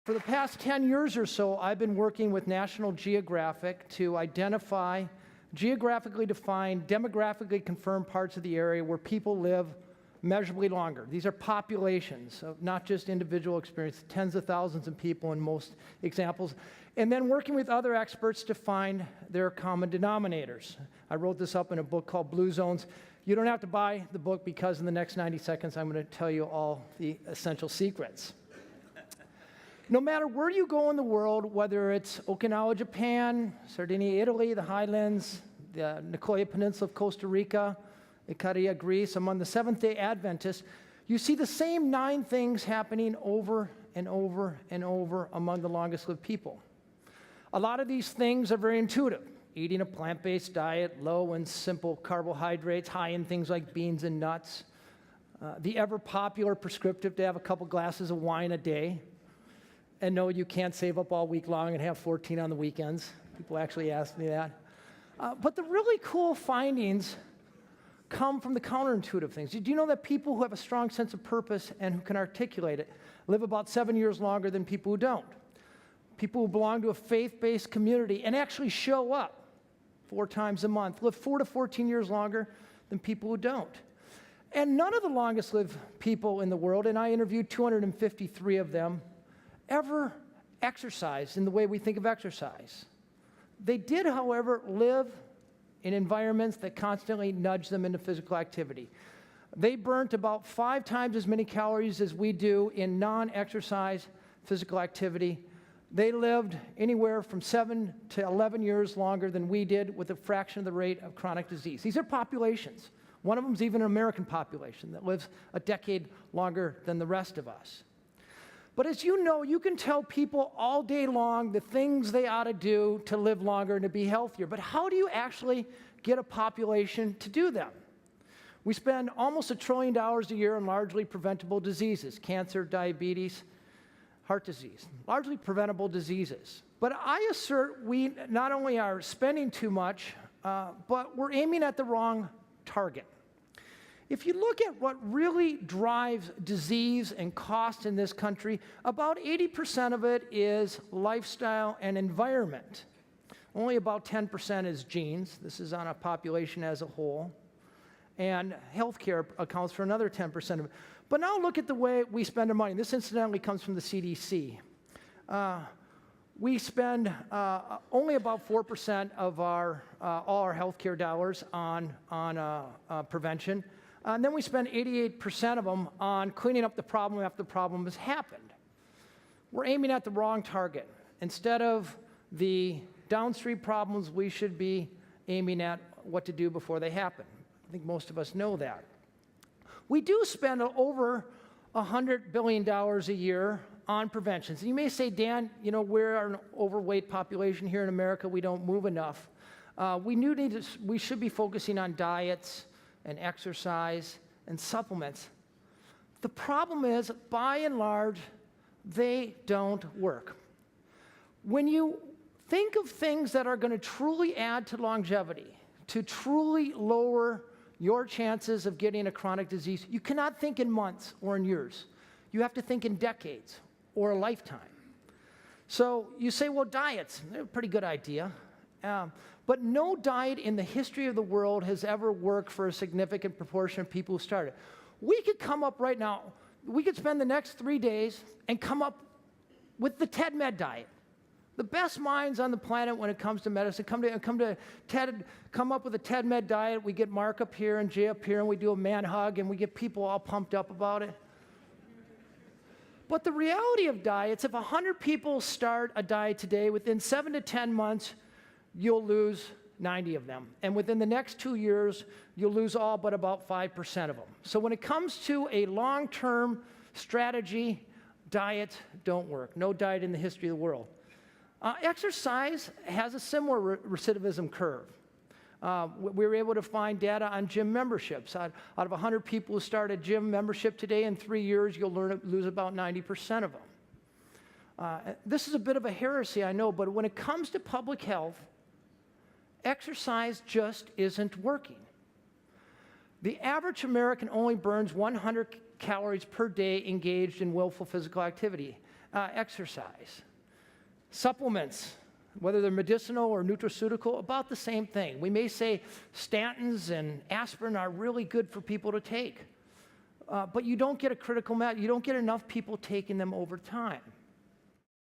For the past 10 years or so, I've been working with National Geographic to identify geographically defined, demographically confirmed parts of the area where people live measurably longer. These are populations, of not just individual experience, tens of thousands of people in most examples. And then working with other experts to find their common denominators. I wrote this up in a book called Blue Zones. You don't have to buy the book because in the next 90 seconds I'm going to tell you all the essential secrets. No matter where you go in the world, whether it's Okinawa, Japan, Sardinia, Italy, the Highlands, the Nicoya Peninsula of Costa Rica, Ikaria, Greece, among the Seventh-day Adventists, you see the same 9 things happening over and over and over among the longest-lived people. A lot of these things are very intuitive. Eating a plant-based diet, low and simple carbohydrates, high in things like beans and nuts. The ever-popular prescriptive to have a couple glasses of wine a day. And no, you can't save up all week long and have 14 on the weekends. People actually ask me that. But the really cool findings come from the counterintuitive things. Do you know that people who have a strong sense of purpose and who can articulate it live about 7 years longer than people who don't? People who belong to a faith-based community and actually show up 4 times a month live 4 to 14 years longer than people who don't. And none of the longest-lived people in the world, and I interviewed 253 of them, ever exercised in the way we think of exercise. They did, however, live in environments that constantly nudge them into physical activity. They burnt about 5 times as many calories as we do in non-exercise physical activity. They lived anywhere from 7 to 11 years longer than we did, with a fraction of the rate of chronic disease. These are populations. One of them is even an American population that lives a decade longer than the rest of us. But as you know, you can tell people all day long the things they ought to do to live longer and to be healthier. But how do you actually get a population to do them? We spend almost $1 trillion a year on largely preventable diseases: cancer, diabetes, heart disease, largely preventable diseases. But I assert we not only are spending too much, but we're aiming at the wrong target. If you look at what really drives disease and cost in this country, about 80% of it is lifestyle and environment. Only about 10% is genes. This is on a population as a whole. And healthcare accounts for another 10% of it. But now look at the way we spend our money. This incidentally comes from the CDC. We spend only about 4% of all our healthcare dollars on prevention. And then we spend 88% of them on cleaning up the problem after the problem has happened. We're aiming at the wrong target. Instead of the downstream problems, we should be aiming at what to do before they happen. I think most of us know that. We do spend over $100 billion a year on prevention. So you may say, Dan, you know, we're an overweight population here in America. We don't move enough. We should be focusing on diets and exercise and supplements. The problem is, by and large, they don't work. When you think of things that are going to truly add to longevity, to truly lower your chances of getting a chronic disease, you cannot think in months or in years. You have to think in decades or a lifetime. So you say, well, diets, they're a pretty good idea. But no diet in the history of the world has ever worked for a significant proportion of people who started. We could come up right now, we could spend the next 3 days and come up with the TED-Med diet. The best minds on the planet when it comes to medicine come up with a TED-Med diet. We get Mark up here and Jay up here, and we do a man hug, and we get people all pumped up about it. But the reality of diets, if 100 people start a diet today, within 7 to 10 months, you'll lose 90 of them. And within the next 2 years, you'll lose all but about 5% of them. So when it comes to a long-term strategy, diets don't work. No diet in the history of the world. Exercise has a similar recidivism curve. We were able to find data on gym memberships. Out of 100 people who start a gym membership today, in 3 years, you'll lose about 90% of them. This is a bit of a heresy, I know, but when it comes to public health, exercise just isn't working. The average American only burns 100 calories per day engaged in willful physical activity. exercise. Supplements, whether they're medicinal or nutraceutical, about the same thing. We may say statins and aspirin are really good for people to take, but you don't get a critical mass. You don't get enough people taking them over time.